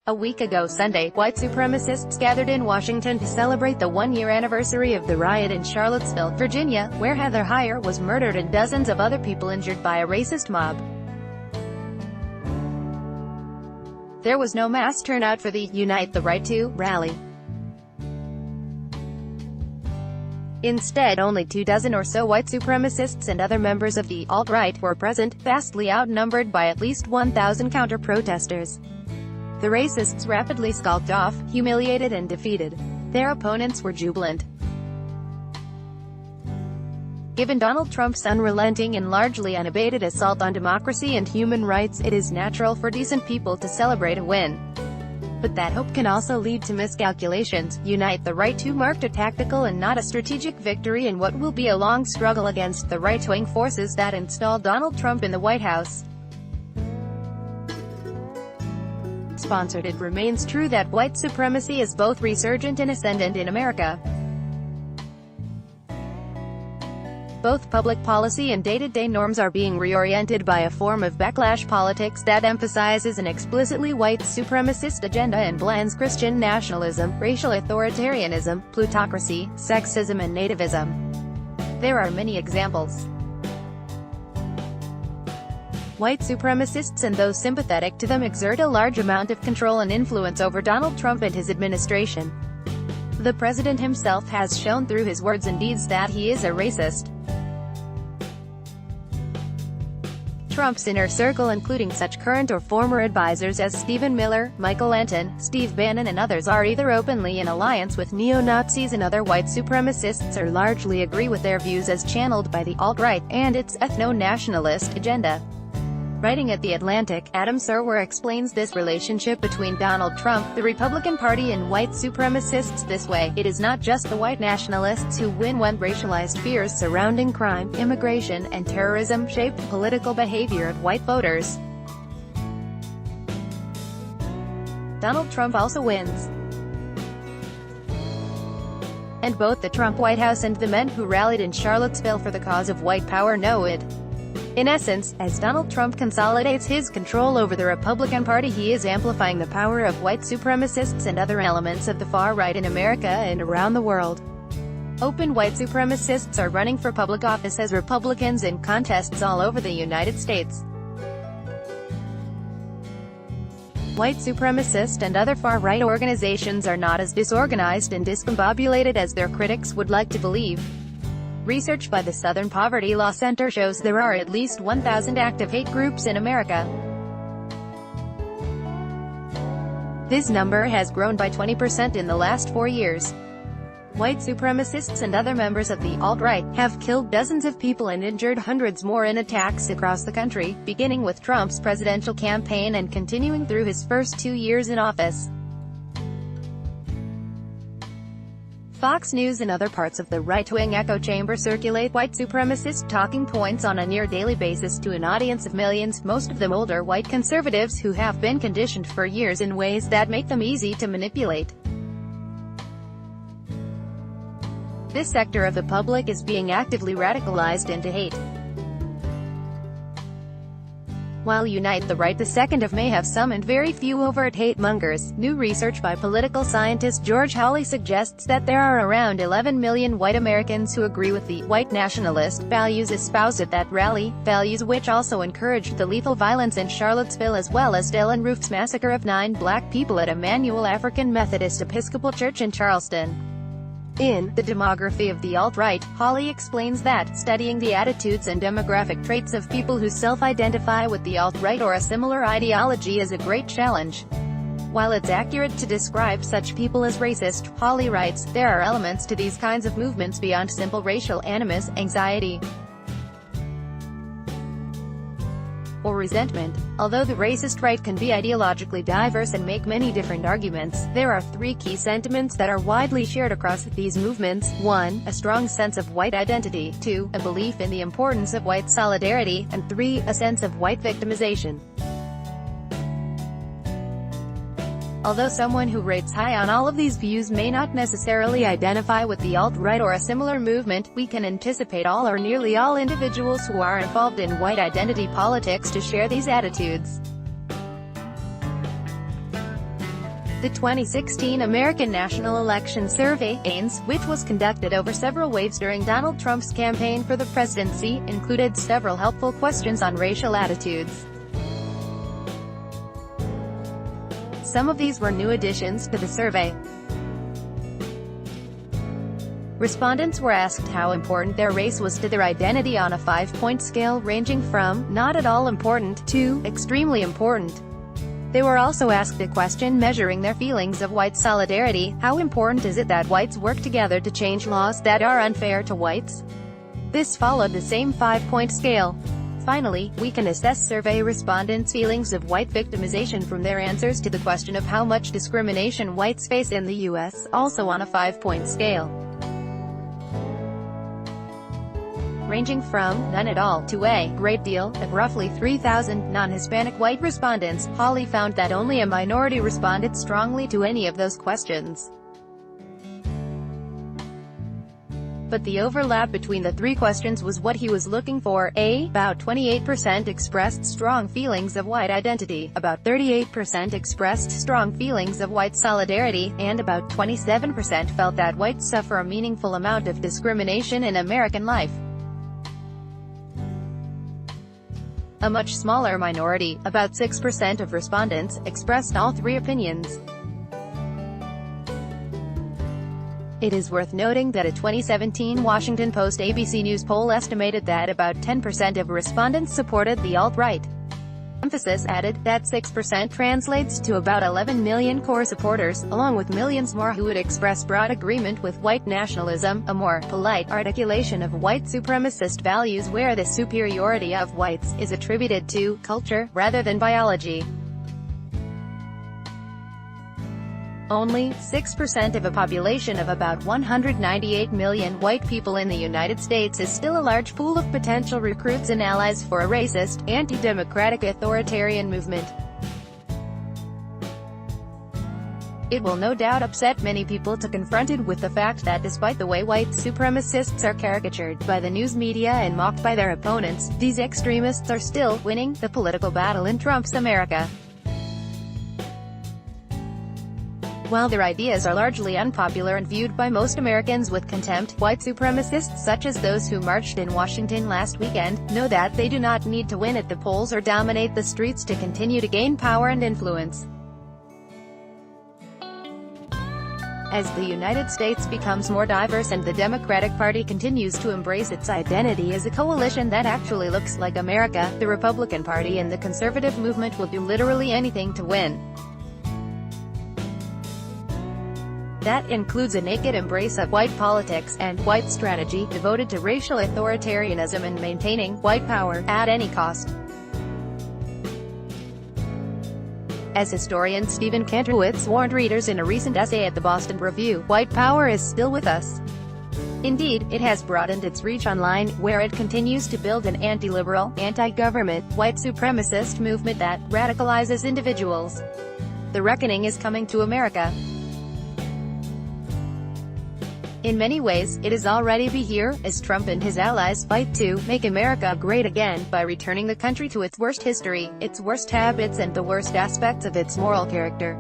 A week ago Sunday, white supremacists gathered in Washington to celebrate the one-year anniversary of the riot in Charlottesville, Virginia, where Heather Heyer was murdered and dozens of other people injured by a racist mob. There was no mass turnout for the "Unite the Right to" rally. Instead, only 24 or so white supremacists and other members of the alt-right were present, vastly outnumbered by at least 1,000 counter-protesters. The racists rapidly skulked off, humiliated and defeated. Their opponents were jubilant. Given Donald Trump's unrelenting and largely unabated assault on democracy and human rights, it is natural for decent people to celebrate a win. But that hope can also lead to miscalculations. Unite the Right to marked a tactical and not a strategic victory in what will be a long struggle against the right-wing forces that installed Donald Trump in the White House. Sponsored. It remains true that white supremacy is both resurgent and ascendant in America. Both public policy and day-to-day norms are being reoriented by a form of backlash politics that emphasizes an explicitly white supremacist agenda and blends Christian nationalism, racial authoritarianism, plutocracy, sexism and nativism. There are many examples. White supremacists and those sympathetic to them exert a large amount of control and influence over Donald Trump and his administration. The president himself has shown through his words and deeds that he is a racist. Trump's inner circle, including such current or former advisors as Stephen Miller, Michael Anton, Steve Bannon and others, are either openly in alliance with neo-Nazis and other white supremacists or largely agree with their views as channeled by the alt-right and its ethno-nationalist agenda. Writing at The Atlantic, Adam Serwer explains this relationship between Donald Trump, the Republican Party and white supremacists this way: it is not just the white nationalists who win when racialized fears surrounding crime, immigration, and terrorism shape the political behavior of white voters. Donald Trump also wins. And both the Trump White House and the men who rallied in Charlottesville for the cause of white power know it. In essence, as Donald Trump consolidates his control over the Republican Party, he is amplifying the power of white supremacists and other elements of the far right in America and around the world. Open white supremacists are running for public office as Republicans in contests all over the United States. White supremacist and other far-right organizations are not as disorganized and discombobulated as their critics would like to believe. Research by the Southern Poverty Law Center shows there are at least 1,000 active hate groups in America. This number has grown by 20% in the last 4 years. White supremacists and other members of the alt-right have killed dozens of people and injured hundreds more in attacks across the country, beginning with Trump's presidential campaign and continuing through his first 2 years in office. Fox News and other parts of the right-wing echo chamber circulate white supremacist talking points on a near-daily basis to an audience of millions, most of them older white conservatives who have been conditioned for years in ways that make them easy to manipulate. This sector of the public is being actively radicalized into hate. While Unite the Right, the 2nd of May, have some and very few overt hate-mongers, new research by political scientist George Hawley suggests that there are around 11 million white Americans who agree with the white nationalist values espoused at that rally, values which also encouraged the lethal violence in Charlottesville as well as Dylann Roof's massacre of 9 black people at Emmanuel African Methodist Episcopal Church in Charleston. In The Demography of the Alt-Right, Hawley explains that, studying the attitudes and demographic traits of people who self-identify with the alt-right or a similar ideology is a great challenge. While it's accurate to describe such people as racist, Hawley writes, there are elements to these kinds of movements beyond simple racial animus, anxiety, or resentment. Although the racist right can be ideologically diverse and make many different arguments, there are 3 key sentiments that are widely shared across these movements. 1. A strong sense of white identity. 2. A belief in the importance of white solidarity. And 3. A sense of white victimization. Although someone who rates high on all of these views may not necessarily identify with the alt-right or a similar movement, we can anticipate all or nearly all individuals who are involved in white identity politics to share these attitudes. The 2016 American National Election Survey, ANS, which was conducted over several waves during Donald Trump's campaign for the presidency, included several helpful questions on racial attitudes. Some of these were new additions to the survey. Respondents were asked how important their race was to their identity on a 5-point scale ranging from "not at all important" to "extremely important." They were also asked a question measuring their feelings of white solidarity: how important is it that whites work together to change laws that are unfair to whites? This followed the same 5-point scale. Finally, we can assess survey respondents' feelings of white victimization from their answers to the question of how much discrimination whites face in the U.S., also on a 5-point scale. Ranging from "none at all" to "a great deal." Of roughly 3,000 non-Hispanic white respondents, Hawley found that only a minority responded strongly to any of those questions. But the overlap between the three questions was what he was looking for. About 28% expressed strong feelings of white identity, about 38% expressed strong feelings of white solidarity, and about 27% felt that whites suffer a meaningful amount of discrimination in American life. A much smaller minority, about 6% of respondents, expressed all three opinions. It is worth noting that a 2017 Washington Post-ABC News poll estimated that about 10% of respondents supported the alt-right. Emphasis added that 6% translates to about 11 million core supporters, along with millions more who would express broad agreement with white nationalism, a more polite articulation of white supremacist values where the superiority of whites is attributed to culture, rather than biology. Only 6% of a population of about 198 million white people in the United States is still a large pool of potential recruits and allies for a racist, anti-democratic authoritarian movement. It will no doubt upset many people to confronted with the fact that despite the way white supremacists are caricatured by the news media and mocked by their opponents, these extremists are still winning the political battle in Trump's America. While their ideas are largely unpopular and viewed by most Americans with contempt, white supremacists such as those who marched in Washington last weekend know that they do not need to win at the polls or dominate the streets to continue to gain power and influence. As the United States becomes more diverse and the Democratic Party continues to embrace its identity as a coalition that actually looks like America, the Republican Party and the conservative movement will do literally anything to win. That includes a naked embrace of white politics, and white strategy, devoted to racial authoritarianism and maintaining white power, at any cost. As historian Stephen Kantrowitz warned readers in a recent essay at the Boston Review, white power is still with us. Indeed, it has broadened its reach online, where it continues to build an anti-liberal, anti-government, white supremacist movement that radicalizes individuals. The reckoning is coming to America. In many ways, it is already here, as Trump and his allies fight to make America great again, by returning the country to its worst history, its worst habits and the worst aspects of its moral character.